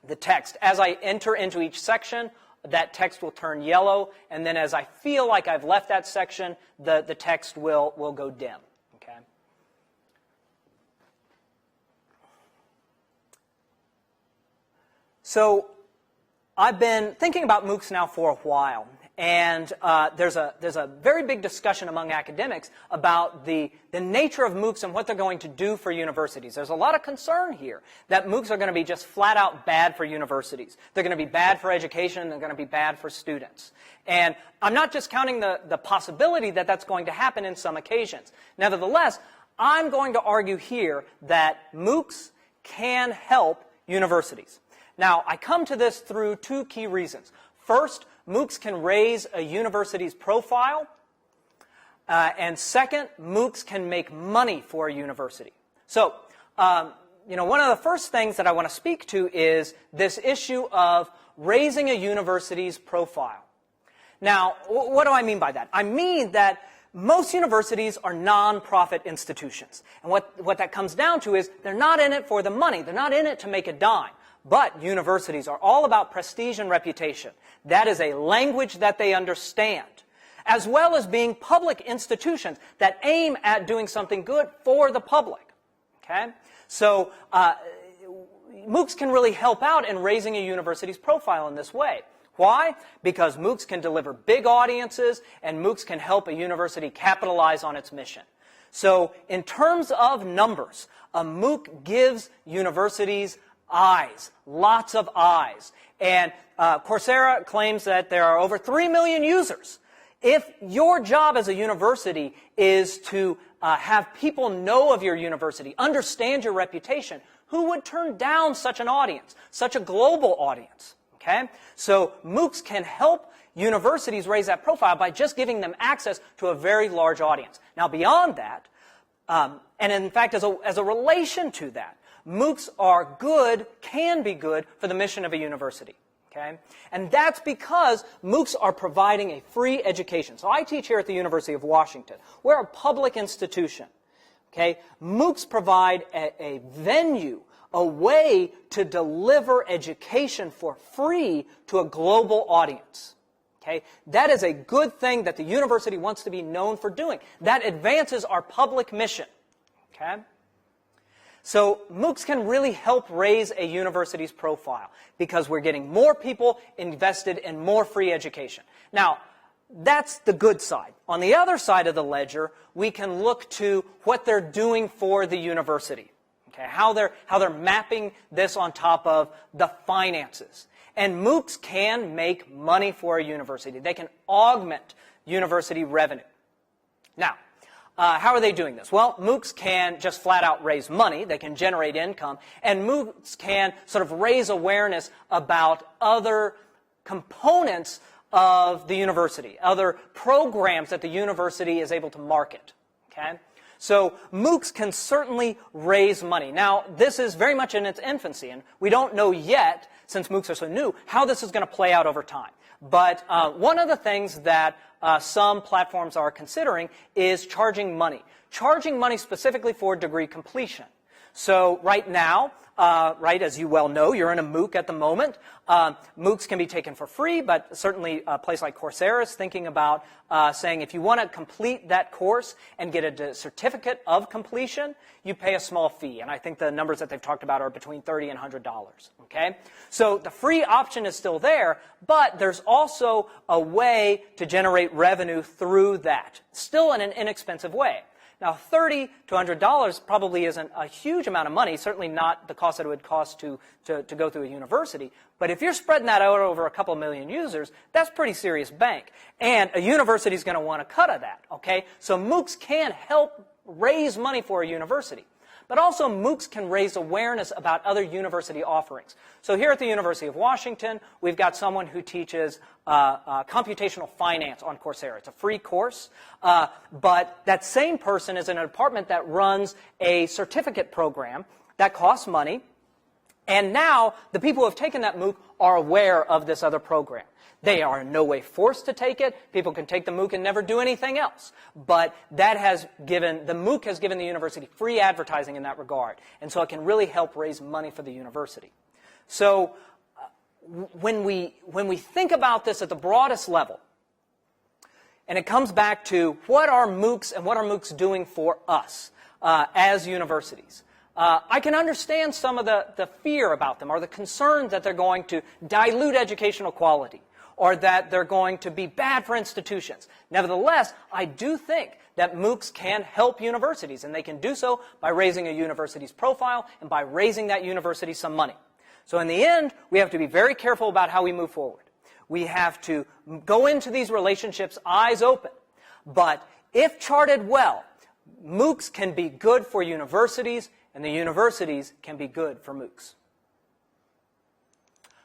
the text. As I enter into each section, that text will turn yellow, and then as I feel like I've left that section, the text will go dim. Okay? So I've been thinking about MOOCs now for a while, and there's a very big discussion among academics about the nature of MOOCs and what they're going to do for universities. There's a lot of concern here that MOOCs are going to be just flat out bad for universities. They're going to be bad for education, and they're going to be bad for students. And I'm not discounting the possibility that that's going to happen in some occasions. Nevertheless, I'm going to argue here that MOOCs can help universities. Now, I come to this through two key reasons. First, MOOCs can raise a university's profile, and second, MOOCs can make money for a university. So, one of the first things that I want to speak to is this issue of raising a university's profile. Now, what do I mean by that? I mean that most universities are non-profit institutions. And what that comes down to is they're not in it for the money. They're not in it to make a dime. But universities are all about prestige and reputation. That is a language that they understand, as well as being public institutions that aim at doing something good for the public. Okay? So MOOCs can really help out in raising a university's profile in this way. Why? Because MOOCs can deliver big audiences, and MOOCs can help a university capitalize on its mission. So in terms of numbers, a MOOC gives universities eyes, lots of eyes. And Coursera claims that there are over 3 million users. If your job as a university is to have people know of your university, understand your reputation, who would turn down such an audience, such a global audience? Okay? So MOOCs can help universities raise that profile by just giving them access to a very large audience. Now, beyond that, and in fact, as a relation to that, MOOCs are good, can be good, for the mission of a university. Okay? And that's because MOOCs are providing a free education. So I teach here at the University of Washington. We're a public institution. Okay? MOOCs provide a venue, a way to deliver education for free to a global audience. Okay? That is a good thing that the university wants to be known for doing. That advances our public mission. Okay? So MOOCs can really help raise a university's profile because we're getting more people invested in more free education. Now, that's the good side. On the other side of the ledger, we can look to what they're doing for the university. Okay, how they're mapping this on top of the finances. And MOOCs can make money for a university. They can augment university revenue. Now, how are they doing this? Well, MOOCs can just flat out raise money. They can generate income. And MOOCs can sort of raise awareness about other components of the university, other programs that the university is able to market. Okay? So MOOCs can certainly raise money. Now, this is very much in its infancy, and we don't know yet, since MOOCs are so new, how this is going to play out over time. But one of the things that some platforms are considering is charging money. Charging money specifically for degree completion. So right now, as you well know, you're in a MOOC at the moment. MOOCs can be taken for free, but certainly a place like Coursera is thinking about saying if you want to complete that course and get a certificate of completion, you pay a small fee. And I think the numbers that they've talked about are between $30 and $100. Okay? So the free option is still there, but there's also a way to generate revenue through that, still in an inexpensive way. Now, $30 to $100 probably isn't a huge amount of money, certainly not the cost that it would cost to go through a university. But if you're spreading that out over a couple of million users, that's pretty serious bank. And a university is going to want a cut of that, okay? So MOOCs can help raise money for a university. But also MOOCs can raise awareness about other university offerings. So here at the University of Washington, we've got someone who teaches computational finance on Coursera. It's a free course, but that same person is in a department that runs a certificate program that costs money. And now the people who have taken that MOOC are aware of this other program. They are in no way forced to take it. People can take the MOOC and never do anything else. But that has given, the MOOC has given the university free advertising in that regard. And so it can really help raise money for the university. So when we think about this at the broadest level, and it comes back to what are MOOCs and what are MOOCs doing for us as universities. I can understand some of the fear about them or the concerns that they're going to dilute educational quality or that they're going to be bad for institutions. Nevertheless, I do think that MOOCs can help universities, and they can do so by raising a university's profile and by raising that university some money. So in the end, we have to be very careful about how we move forward. We have to go into these relationships eyes open. But if charted well, MOOCs can be good for universities, and the universities can be good for MOOCs.